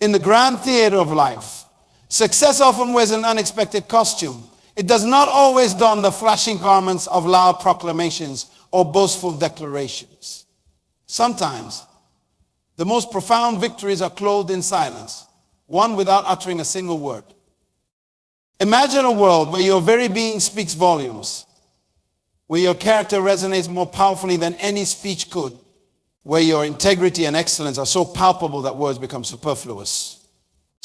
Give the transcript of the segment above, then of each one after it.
In the grand theater of life, success often wears an unexpected costume. It does not always don the flashing garments of loud proclamations or boastful declarations. Sometimes, the most profound victories are clothed in silence, one without uttering a single word. Imagine a world where your very being speaks volumes, where your character resonates more powerfully than any speech could, where your integrity and excellence are so palpable that words become superfluous.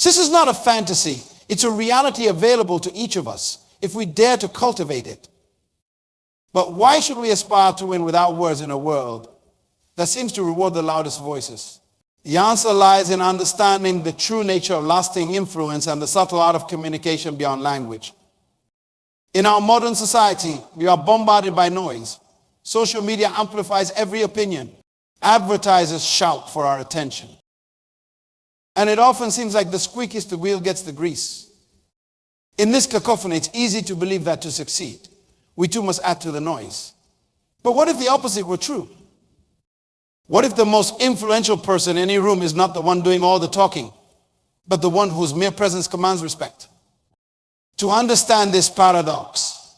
This is not a fantasy. It's a reality available to each of us if we dare to cultivate it. But why should we aspire to win without words in a world that seems to reward the loudest voices? The answer lies in understanding the true nature of lasting influence and the subtle art of communication beyond language. In our modern society, we are bombarded by noise. Social media amplifies every opinion. Advertisers shout for our attention. And it often seems like the squeakiest the wheel gets the grease. In this cacophony, it's easy to believe that to succeed, we too must add to the noise. But what if the opposite were true? What if the most influential person in any room is not the one doing all the talking, but the one whose mere presence commands respect? To understand this paradox,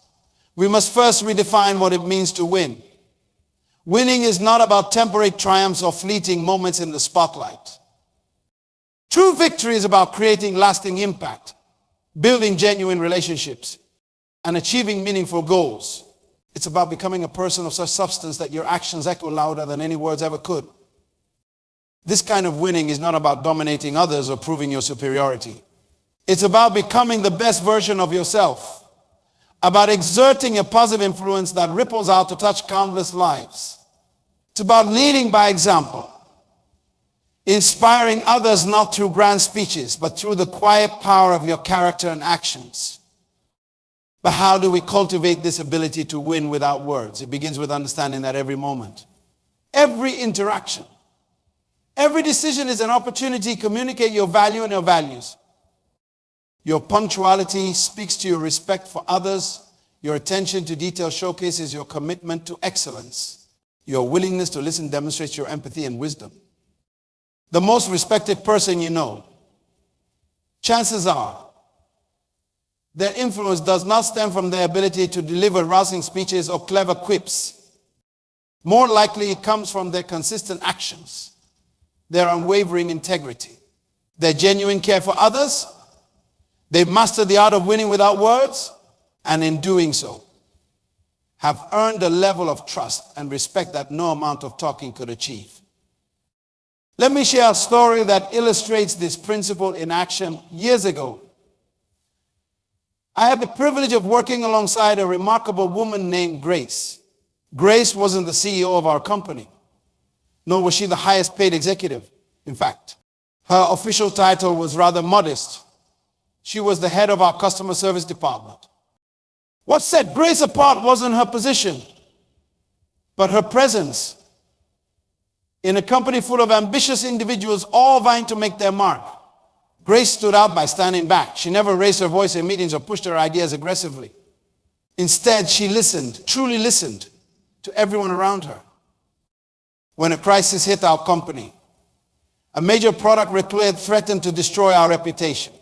we must first redefine what it means to win. Winning is not about temporary triumphs or fleeting moments in the spotlight. True victory is about creating lasting impact, building genuine relationships, and achieving meaningful goals. It's about becoming a person of such substance that your actions echo louder than any words ever could. This kind of winning is not about dominating others or proving your superiority. It's about becoming the best version of yourself, about exerting a positive influence that ripples out to touch countless lives. It's about leading by example, inspiring others not through grand speeches, but through the quiet power of your character and actions. But how do we cultivate this ability to win without words? It begins with understanding that every moment, every interaction, every decision is an opportunity to communicate your value and your values. Your punctuality speaks to your respect for others. Your attention to detail showcases your commitment to excellence. Your willingness to listen demonstrates your empathy and wisdom. The most respected person you know, chances are their influence does not stem from their ability to deliver rousing speeches or clever quips. More likely, it comes from their consistent actions, their unwavering integrity, their genuine care for others. They've mastered the art of winning without words, and in doing so, have earned a level of trust and respect that no amount of talking could achieve. Let me share a story that illustrates this principle in action. Years ago, I had the privilege of working alongside a remarkable woman named Grace. Grace wasn't the CEO of our company, nor was she the highest paid executive. In fact, her official title was rather modest. She was the head of our customer service department. What set Grace apart wasn't her position, but her presence. In a company full of ambitious individuals, all vying to make their mark, Grace stood out by standing back. She never raised her voice in meetings or pushed her ideas aggressively. Instead, she listened, truly listened, to everyone around her. When a crisis hit our company, a major product recall threatened to destroy our reputation,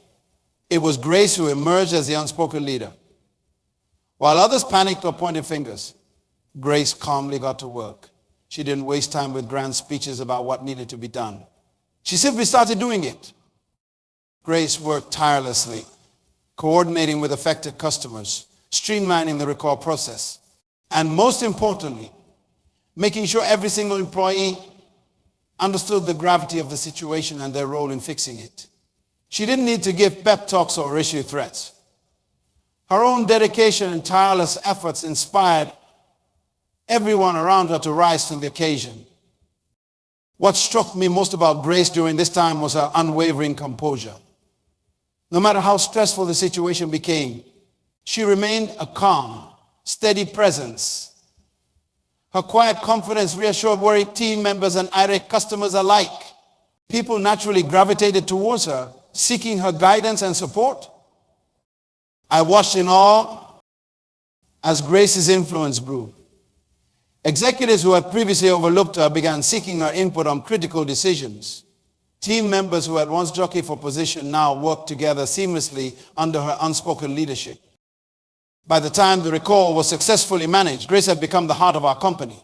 it was Grace who emerged as the unspoken leader. While others panicked or pointed fingers, Grace calmly got to work. She didn't waste time with grand speeches about what needed to be done. She simply started doing it. Grace worked tirelessly, coordinating with affected customers, streamlining the recall process, and most importantly, making sure every single employee understood the gravity of the situation and their role in fixing it. She didn't need to give pep talks or issue threats. Her own dedication and tireless efforts inspired everyone around her to rise to the occasion. What struck me most about Grace during this time was her unwavering composure. No matter how stressful the situation became, she remained a calm, steady presence. Her quiet confidence reassured worried team members and irate customers alike. People naturally gravitated towards her, seeking her guidance and support. I watched in awe as Grace's influence grew. Executives who had previously overlooked her began seeking her input on critical decisions. Team members who had once jockeyed for position now worked together seamlessly under her unspoken leadership. By the time the recall was successfully managed, Grace had become the heart of our company.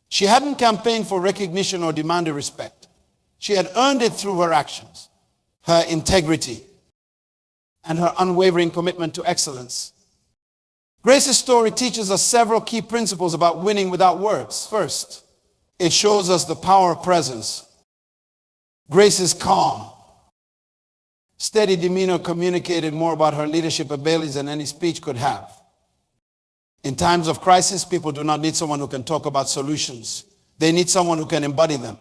She hadn't campaigned for recognition or demanded respect. She had earned it through her actions, her integrity, and her unwavering commitment to excellence. Grace's story teaches us several key principles about winning without words. First, it shows us the power of presence. Grace's calm, steady demeanor communicated more about her leadership abilities than any speech could have. In times of crisis, people do not need someone who can talk about solutions. They need someone who can embody them.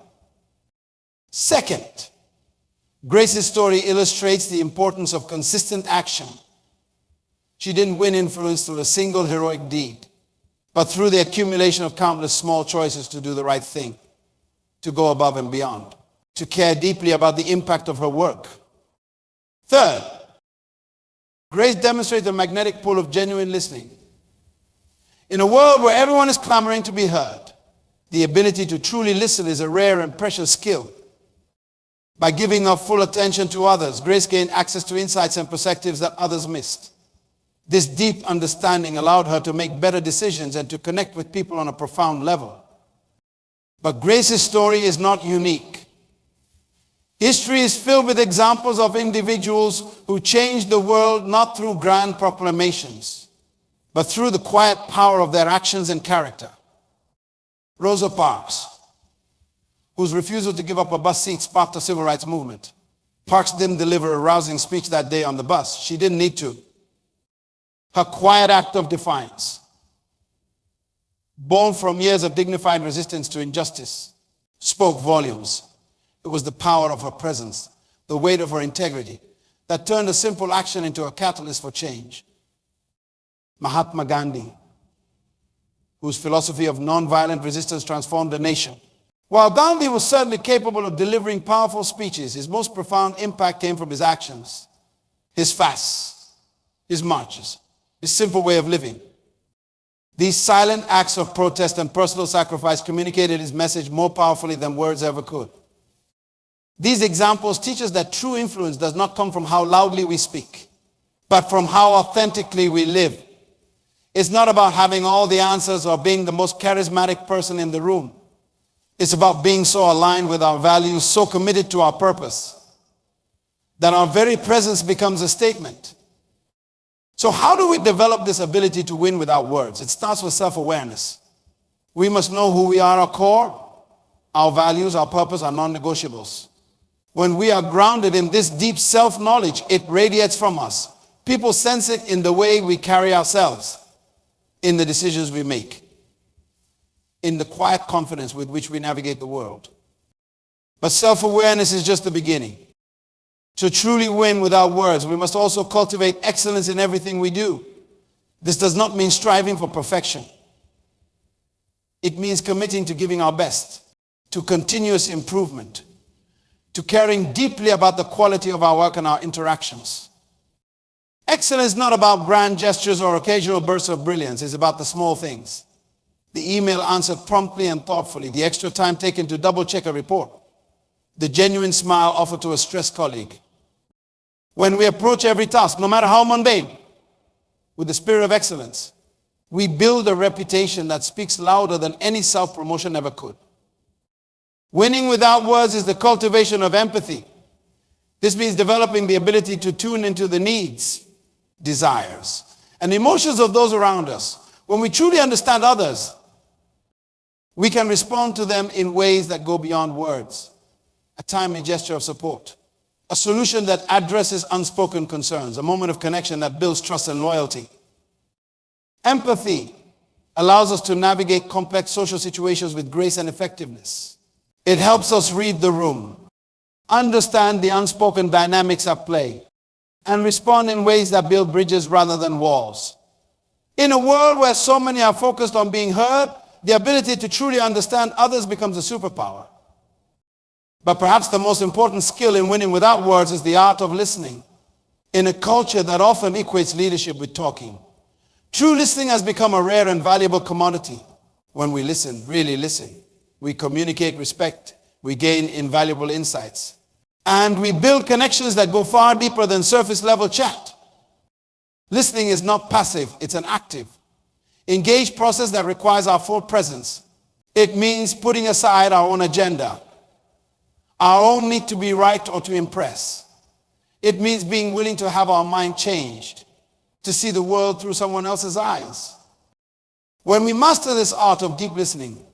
Second, Grace's story illustrates the importance of consistent action. She didn't win influence through a single heroic deed, but through the accumulation of countless small choices to do the right thing, to go above and beyond, to care deeply about the impact of her work. Third, Grace demonstrates the magnetic pull of genuine listening. In a world where everyone is clamoring to be heard, the ability to truly listen is a rare and precious skill. By giving her full attention to others, Grace gained access to insights and perspectives that others missed. This deep understanding allowed her to make better decisions and to connect with people on a profound level. But Grace's story is not unique. History is filled with examples of individuals who changed the world not through grand proclamations, but through the quiet power of their actions and character. Rosa Parks, whose refusal to give up a bus seat sparked a civil rights movement. Parks didn't deliver a rousing speech that day on the bus. She didn't need to. Her quiet act of defiance, born from years of dignified resistance to injustice, spoke volumes. It was the power of her presence, the weight of her integrity, that turned a simple action into a catalyst for change. Mahatma Gandhi, whose philosophy of nonviolent resistance transformed the nation. While Gandhi was certainly capable of delivering powerful speeches, his most profound impact came from his actions, his fasts, his marches, his simple way of living. These silent acts of protest and personal sacrifice communicated his message more powerfully than words ever could. These examples teach us that true influence does not come from how loudly we speak, but from how authentically we live. It's not about having all the answers or being the most charismatic person in the room. It's about being so aligned with our values, so committed to our purpose, that our very presence becomes a statement. So how do we develop this ability to win without words? It starts with self-awareness. We must know who we are, our core, our values, our purpose, our non-negotiables. When we are grounded in this deep self-knowledge, it radiates from us. People sense it in the way we carry ourselves, in the decisions we make, in the quiet confidence with which we navigate the world. But self-awareness is just the beginning. To truly win without words, we must also cultivate excellence in everything we do. This does not mean striving for perfection. It means committing to giving our best, to continuous improvement, to caring deeply about the quality of our work and our interactions. Excellence is not about grand gestures or occasional bursts of brilliance. It's about the small things. The email answered promptly and thoughtfully, the extra time taken to double-check a report, the genuine smile offered to a stressed colleague. When we approach every task, no matter how mundane, with the spirit of excellence, we build a reputation that speaks louder than any self-promotion ever could. Winning without words is the cultivation of empathy. This means developing the ability to tune into the needs, desires, and emotions of those around us. When we truly understand others, we can respond to them in ways that go beyond words. A timely gesture of support, a solution that addresses unspoken concerns, a moment of connection that builds trust and loyalty. Empathy allows us to navigate complex social situations with grace and effectiveness. It helps us read the room, understand the unspoken dynamics at play, and respond in ways that build bridges rather than walls. In a world where so many are focused on being heard, the ability to truly understand others becomes a superpower. But perhaps the most important skill in winning without words is the art of listening. In a culture that often equates leadership with talking, true listening has become a rare and valuable commodity. When we listen, really listen, we communicate respect, we gain invaluable insights. And we build connections that go far deeper than surface level chat. Listening is not passive, it's an active, engaged process that requires our full presence. It means putting aside our own agenda, our own need to be right or to impress. It means being willing to have our mind changed, to see the world through someone else's eyes. When we master this art of deep listening,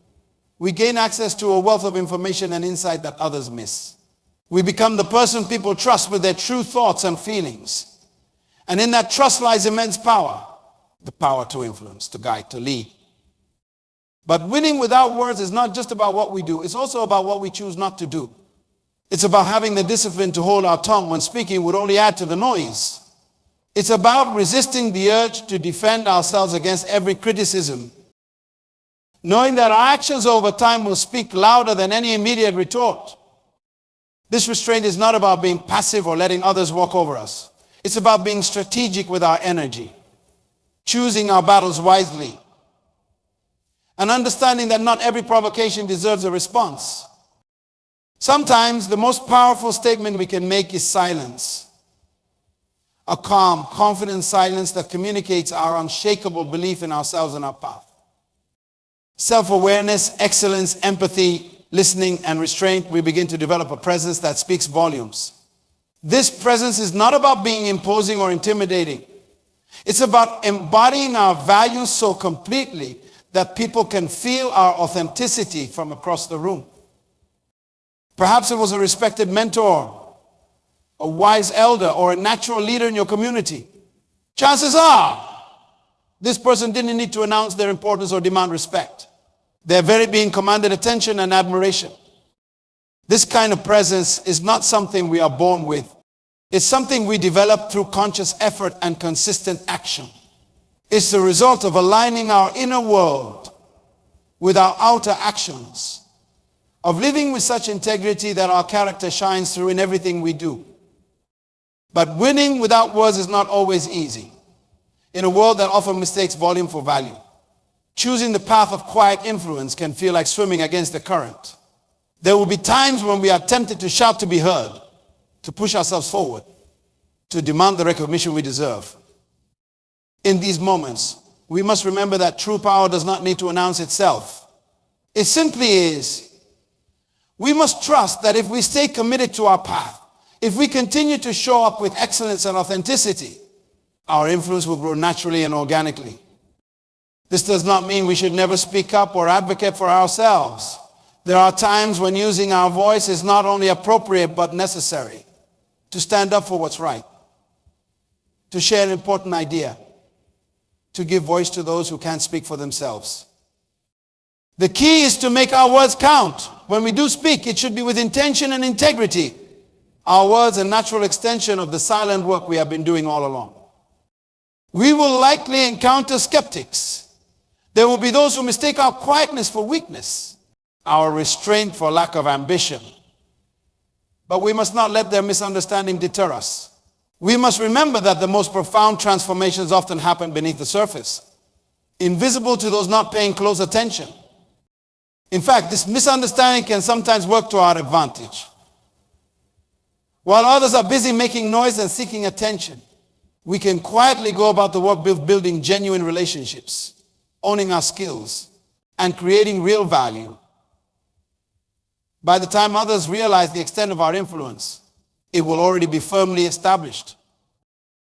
we gain access to a wealth of information and insight that others miss. We become the person people trust with their true thoughts and feelings. And in that trust lies immense power, the power to influence, to guide, to lead. But winning without words is not just about what we do, it's also about what we choose not to do. It's about having the discipline to hold our tongue when speaking would only add to the noise. It's about resisting the urge to defend ourselves against every criticism, knowing that our actions over time will speak louder than any immediate retort. This restraint is not about being passive or letting others walk over us. It's about being strategic with our energy, choosing our battles wisely, and understanding that not every provocation deserves a response. Sometimes the most powerful statement we can make is silence. A calm, confident silence that communicates our unshakable belief in ourselves and our path. Self-awareness, excellence, empathy, listening, and restraint, we begin to develop a presence that speaks volumes. This presence is not about being imposing or intimidating. It's about embodying our values so completely that people can feel our authenticity from across the room. Perhaps it was a respected mentor, a wise elder, or a natural leader in your community. Chances are, this person didn't need to announce their importance or demand respect. Their very being commanded attention and admiration. This kind of presence is not something we are born with. It's something we develop through conscious effort and consistent action. It's the result of aligning our inner world with our outer actions, of living with such integrity that our character shines through in everything we do. But winning without words is not always easy. In a world that often mistakes volume for value, choosing the path of quiet influence can feel like swimming against the current. There will be times when we are tempted to shout to be heard, to push ourselves forward, to demand the recognition we deserve. In these moments, we must remember that true power does not need to announce itself. It simply is. We must trust that if we stay committed to our path, if we continue to show up with excellence and authenticity, our influence will grow naturally and organically. This does not mean we should never speak up or advocate for ourselves. There are times when using our voice is not only appropriate but necessary to stand up for what's right, to share an important idea, to give voice to those who can't speak for themselves. The key is to make our words count. When we do speak, it should be with intention and integrity. Our words are a natural extension of the silent work we have been doing all along. We will likely encounter skeptics. There will be those who mistake our quietness for weakness, our restraint for lack of ambition. But we must not let their misunderstanding deter us. We must remember that the most profound transformations often happen beneath the surface, invisible to those not paying close attention. In fact, this misunderstanding can sometimes work to our advantage. While others are busy making noise and seeking attention, we can quietly go about the work of building genuine relationships, owning our skills, and creating real value. By the time others realize the extent of our influence, it will already be firmly established.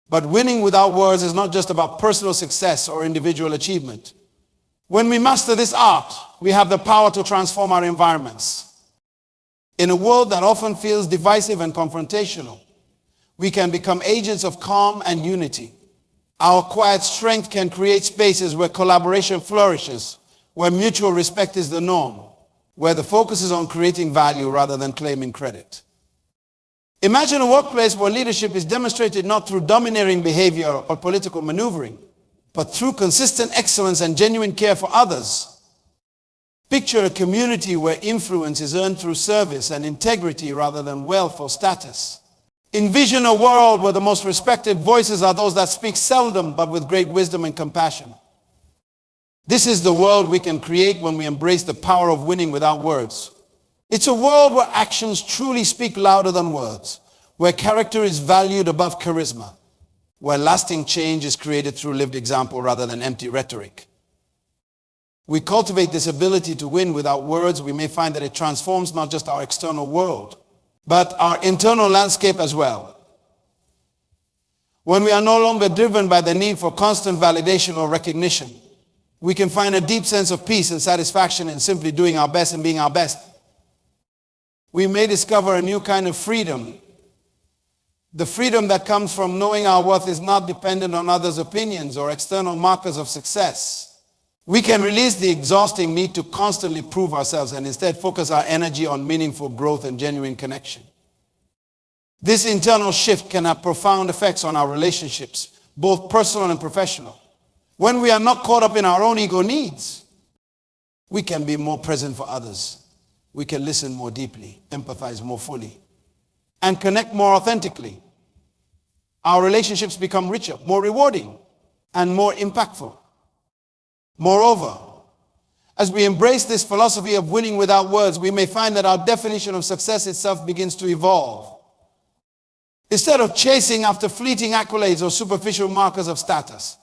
But winning without words is not just about personal success or individual achievement. When we master this art, we have the power to transform our environments. In a world that often feels divisive and confrontational, we can become agents of calm and unity. Our quiet strength can create spaces where collaboration flourishes, where mutual respect is the norm, where the focus is on creating value rather than claiming credit. Imagine a workplace where leadership is demonstrated not through domineering behavior or political maneuvering, but through consistent excellence and genuine care for others. Picture a community where influence is earned through service and integrity rather than wealth or status. Envision a world where the most respected voices are those that speak seldom but with great wisdom and compassion. This is the world we can create when we embrace the power of winning without words. It's a world where actions truly speak louder than words, where character is valued above charisma, where lasting change is created through lived example rather than empty rhetoric. We cultivate this ability to win without words. We may find that it transforms not just our external world, but our internal landscape as well. When we are no longer driven by the need for constant validation or recognition, we can find a deep sense of peace and satisfaction in simply doing our best and being our best. We may discover a new kind of freedom. The freedom that comes from knowing our worth is not dependent on others' opinions or external markers of success. We can release the exhausting need to constantly prove ourselves and instead focus our energy on meaningful growth and genuine connection. This internal shift can have profound effects on our relationships, both personal and professional. When we are not caught up in our own ego needs, we can be more present for others. We can listen more deeply, empathize more fully, and connect more authentically. Our relationships become richer, more rewarding, and more impactful. Moreover, as we embrace this philosophy of winning without words, we may find that our definition of success itself begins to evolve. Instead of chasing after fleeting accolades or superficial markers of status,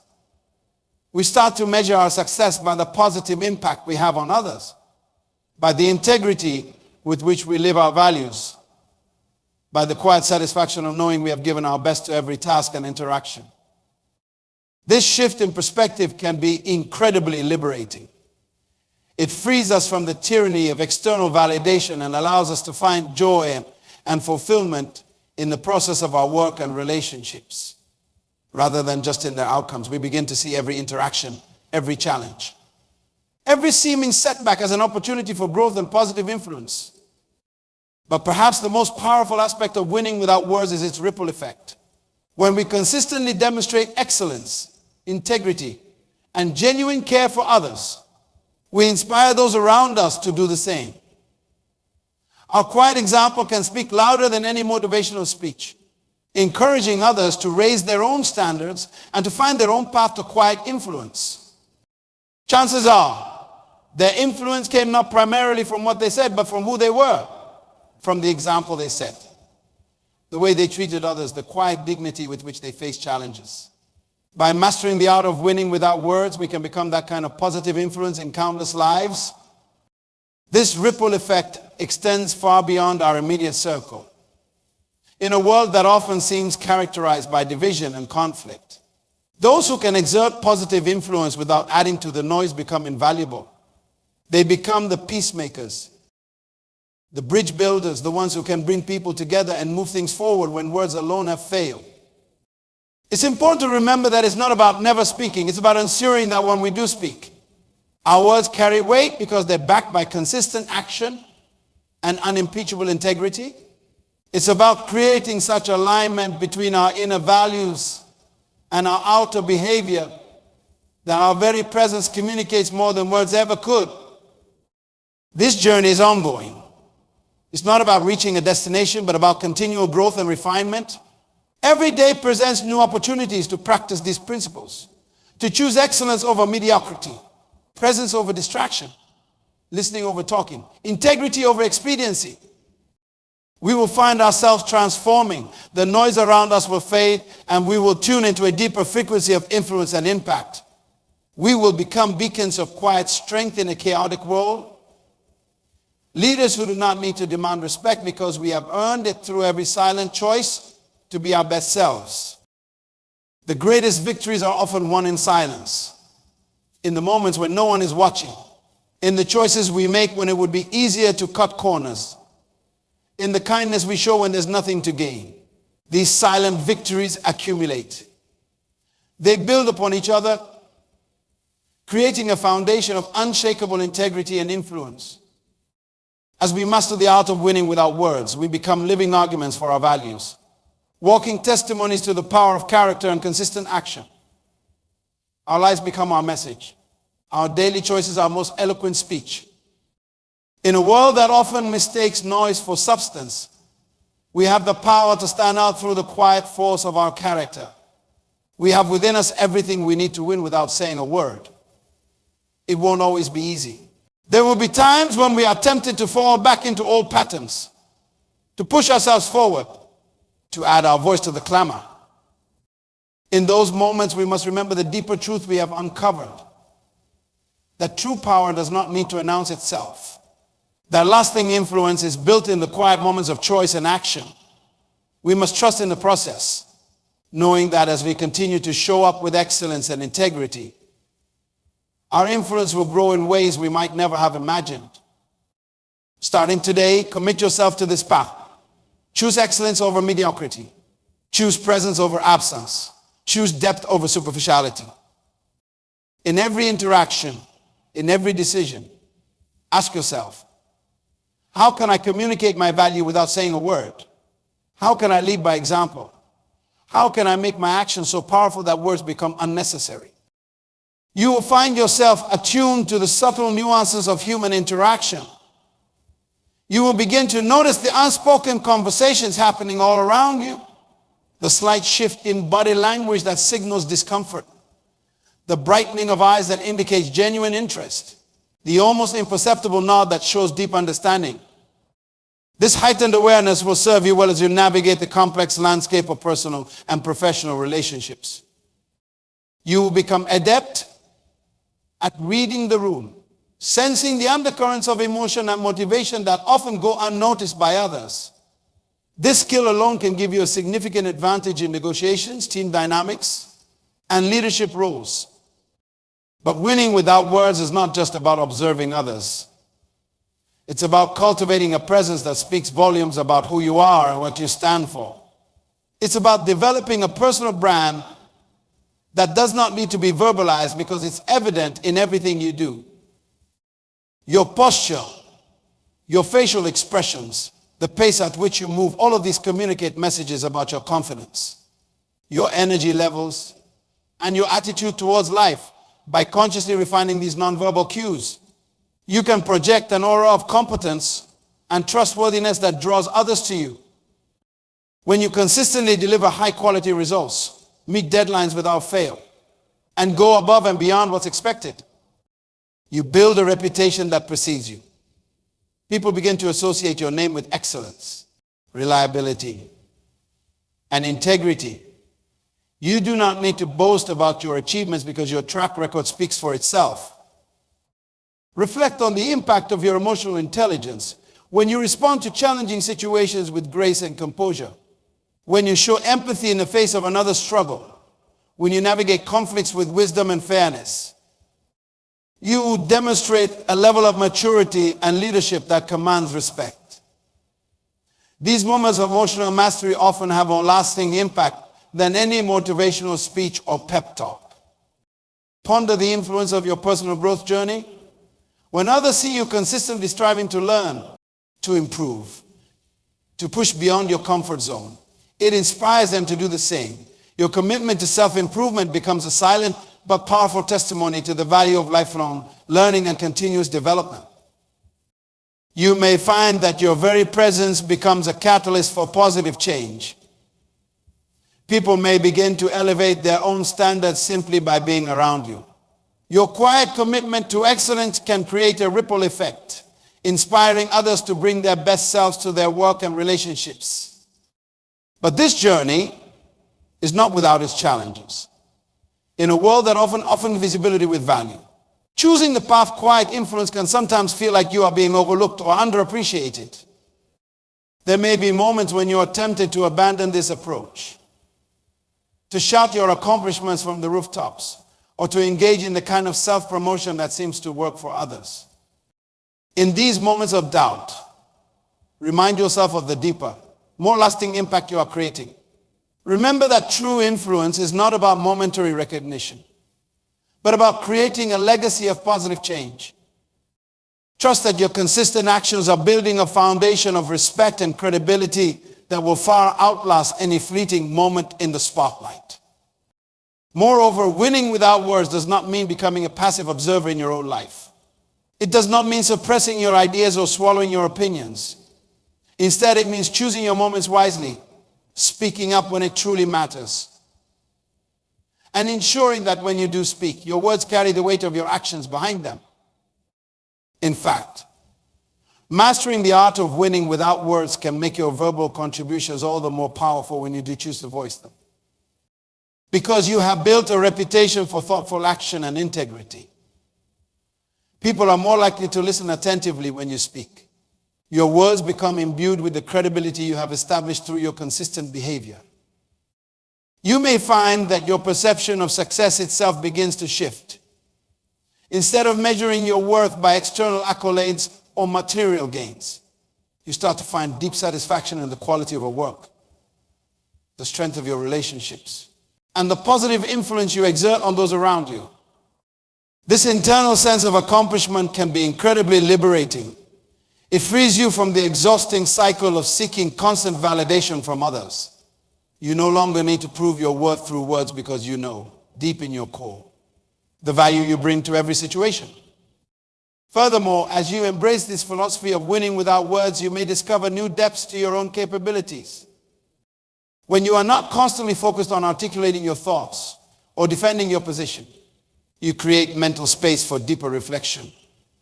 we start to measure our success by the positive impact we have on others, by the integrity with which we live our values, by the quiet satisfaction of knowing we have given our best to every task and interaction. This shift in perspective can be incredibly liberating. It frees us from the tyranny of external validation and allows us to find joy and fulfillment in the process of our work and relationships, rather than just in their outcomes. We begin to see every interaction, every challenge, every seeming setback as an opportunity for growth and positive influence. But perhaps the most powerful aspect of winning without words is its ripple effect. When we consistently demonstrate excellence, integrity, and genuine care for others, we inspire those around us to do the same. Our quiet example can speak louder than any motivational speech, encouraging others to raise their own standards and to find their own path to quiet influence. Chances are, their influence came not primarily from what they said, but from who they were, from the example they set, the way they treated others, the quiet dignity with which they faced challenges. By mastering the art of winning without words, we can become that kind of positive influence in countless lives. This ripple effect extends far beyond our immediate circle. In a world that often seems characterized by division and conflict, those who can exert positive influence without adding to the noise become invaluable. They become the peacemakers, the bridge builders, the ones who can bring people together and move things forward when words alone have failed. It's important to remember that it's not about never speaking. It's about ensuring that when we do speak, our words carry weight because they're backed by consistent action and unimpeachable integrity. It's about creating such alignment between our inner values and our outer behavior that our very presence communicates more than words ever could. This journey is ongoing. It's not about reaching a destination, but about continual growth and refinement. Every day presents new opportunities to practice these principles, to choose excellence over mediocrity, presence over distraction, listening over talking, integrity over expediency. We will find ourselves transforming. The noise around us will fade, and we will tune into a deeper frequency of influence and impact. We will become beacons of quiet strength in a chaotic world. Leaders who do not need to demand respect because we have earned it through every silent choice to be our best selves. The greatest victories are often won in silence, in the moments when no one is watching, in the choices we make when it would be easier to cut corners, in the kindness we show when there's nothing to gain. These silent victories accumulate. They build upon each other, creating a foundation of unshakable integrity and influence. As we master the art of winning without words, we become living arguments for our values, walking testimonies to the power of character and consistent action. Our lives become our message. Our daily choices are our most eloquent speech. In a world that often mistakes noise for substance, we have the power to stand out through the quiet force of our character. We have within us everything we need to win without saying a word. It won't always be easy. There will be times when we are tempted to fall back into old patterns, to push ourselves forward, to add our voice to the clamor. In those moments, we must remember the deeper truth we have uncovered. That true power does not need to announce itself. That lasting influence is built in the quiet moments of choice and action. We must trust in the process, knowing that as we continue to show up with excellence and integrity, our influence will grow in ways we might never have imagined. Starting today, commit yourself to this path. Choose excellence over mediocrity. Choose presence over absence. Choose depth over superficiality. In every interaction, in every decision, ask yourself, how can I communicate my value without saying a word? How can I lead by example? How can I make my actions so powerful that words become unnecessary? You will find yourself attuned to the subtle nuances of human interaction. You will begin to notice the unspoken conversations happening all around you, the slight shift in body language that signals discomfort, the brightening of eyes that indicates genuine interest, the almost imperceptible nod that shows deep understanding. This heightened awareness will serve you well as you navigate the complex landscape of personal and professional relationships. You will become adept at reading the room, sensing the undercurrents of emotion and motivation that often go unnoticed by others. This skill alone can give you a significant advantage in negotiations, team dynamics, and leadership roles. But winning without words is not just about observing others. It's about cultivating a presence that speaks volumes about who you are and what you stand for. It's about developing a personal brand that does not need to be verbalized because it's evident in everything you do. Your posture, your facial expressions, the pace at which you move, all of these communicate messages about your confidence, your energy levels, and your attitude towards life. By consciously refining these nonverbal cues, you can project an aura of competence and trustworthiness that draws others to you. When you consistently deliver high-quality results, meet deadlines without fail, and go above and beyond what's expected, you build a reputation that precedes you. People begin to associate your name with excellence, reliability, and integrity. You do not need to boast about your achievements because your track record speaks for itself. Reflect on the impact of your emotional intelligence when you respond to challenging situations with grace and composure, when you show empathy in the face of another's struggle, when you navigate conflicts with wisdom and fairness. You demonstrate a level of maturity and leadership that commands respect. These moments of emotional mastery often have a lasting impact than any motivational speech or pep talk. Ponder the influence of your personal growth journey. When others see you consistently striving to learn, to improve, to push beyond your comfort zone, it inspires them to do the same. Your commitment to self-improvement becomes a silent but powerful testimony to the value of lifelong learning and continuous development. You may find that your very presence becomes a catalyst for positive change. People may begin to elevate their own standards simply by being around you. Your quiet commitment to excellence can create a ripple effect, inspiring others to bring their best selves to their work and relationships. But this journey is not without its challenges. In a world that often offers visibility with value, choosing the path quiet influence can sometimes feel like you are being overlooked or underappreciated. There may be moments when you are tempted to abandon this approach, to shout your accomplishments from the rooftops, or to engage in the kind of self-promotion that seems to work for others. In these moments of doubt, remind yourself of the deeper, more lasting impact you are creating. Remember that true influence is not about momentary recognition, but about creating a legacy of positive change. Trust that your consistent actions are building a foundation of respect and credibility that will far outlast any fleeting moment in the spotlight. Moreover, winning without words does not mean becoming a passive observer in your own life. It does not mean suppressing your ideas or swallowing your opinions. Instead, it means choosing your moments wisely, speaking up when it truly matters, and ensuring that when you do speak, your words carry the weight of your actions behind them. In fact, mastering the art of winning without words can make your verbal contributions all the more powerful when you do choose to voice them. Because you have built a reputation for thoughtful action and integrity. People are more likely to listen attentively when you speak. Your words become imbued with the credibility you have established through your consistent behavior. You may find that your perception of success itself begins to shift. Instead of measuring your worth by external accolades or material gains, you start to find deep satisfaction in the quality of your work, the strength of your relationships, and the positive influence you exert on those around you. This internal sense of accomplishment can be incredibly liberating. It frees you from the exhausting cycle of seeking constant validation from others. You no longer need to prove your worth through words because you know, deep in your core, the value you bring to every situation. Furthermore, as you embrace this philosophy of winning without words, you may discover new depths to your own capabilities. When you are not constantly focused on articulating your thoughts or defending your position, you create mental space for deeper reflection,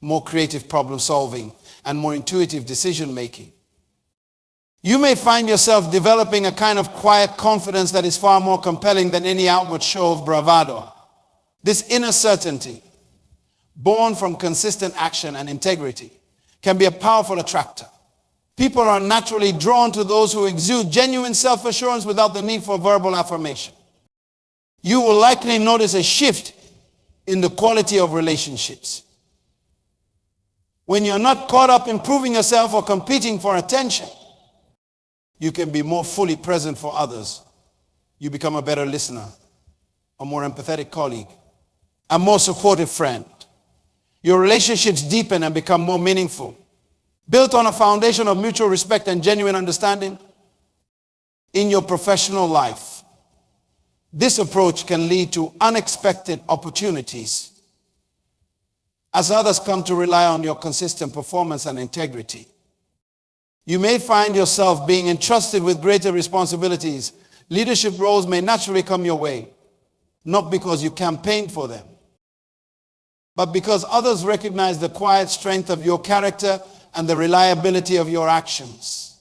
more creative problem solving, and more intuitive decision making. You may find yourself developing a kind of quiet confidence that is far more compelling than any outward show of bravado. This inner certainty, born from consistent action and integrity, can be a powerful attractor. People are naturally drawn to those who exude genuine self-assurance without the need for verbal affirmation. You will likely notice a shift in the quality of relationships. When you're not caught up in proving yourself or competing for attention, you can be more fully present for others. You become a better listener, a more empathetic colleague, a more supportive friend. Your relationships deepen and become more meaningful. Built on a foundation of mutual respect and genuine understanding in your professional life. This approach can lead to unexpected opportunities as others come to rely on your consistent performance and integrity. You may find yourself being entrusted with greater responsibilities. Leadership roles may naturally come your way, not because you campaigned for them, but because others recognize the quiet strength of your character and the reliability of your actions.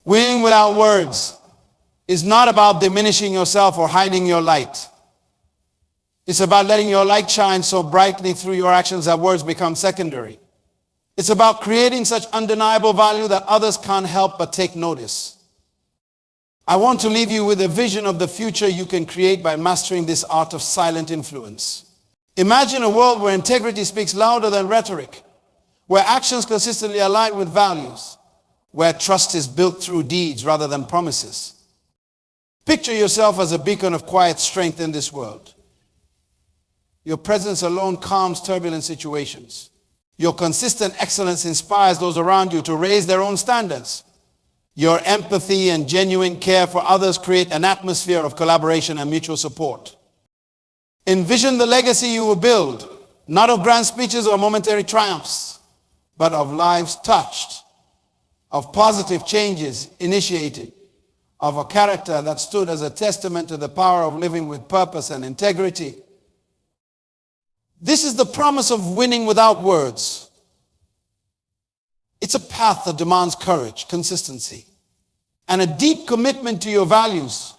Winning without words is not about diminishing yourself or hiding your light. It's about letting your light shine so brightly through your actions that words become secondary. It's about creating such undeniable value that others can't help but take notice. I want to leave you with a vision of the future you can create by mastering this art of silent influence. Imagine a world where integrity speaks louder than rhetoric, where actions consistently align with values, where trust is built through deeds rather than promises. Picture yourself as a beacon of quiet strength in this world. Your presence alone calms turbulent situations. Your consistent excellence inspires those around you to raise their own standards. Your empathy and genuine care for others create an atmosphere of collaboration and mutual support. Envision the legacy you will build, not of grand speeches or momentary triumphs, but of lives touched, of positive changes initiated, of a character that stood as a testament to the power of living with purpose and integrity. This is the promise of winning without words. It's a path that demands courage, consistency, and a deep commitment to your values.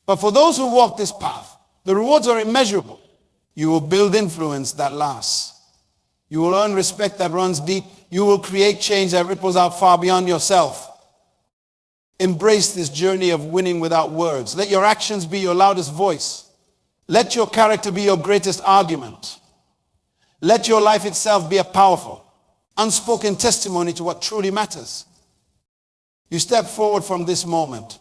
But for those who walk this path, the rewards are immeasurable. You will build influence that lasts. You will earn respect that runs deep. You will create change that ripples out far beyond yourself. Embrace this journey of winning without words. Let your actions be your loudest voice. Let your character be your greatest argument. Let your life itself be a powerful, unspoken testimony to what truly matters. You step forward from this moment.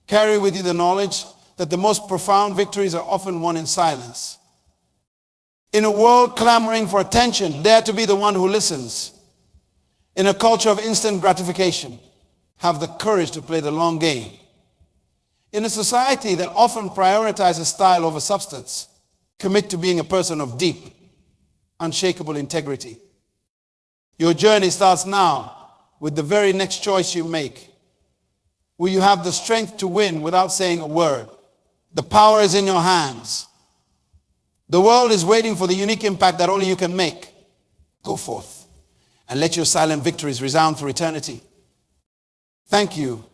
Carry with you the knowledge that the most profound victories are often won in silence. In a world clamoring for attention, dare to be the one who listens. In a culture of instant gratification, have the courage to play the long game. In a society that often prioritizes style over substance, commit to being a person of deep, unshakable integrity. Your journey starts now with the very next choice you make. Will you have the strength to win without saying a word? The power is in your hands. The world is waiting for the unique impact that only you can make. Go forth and let your silent victories resound for eternity. Thank you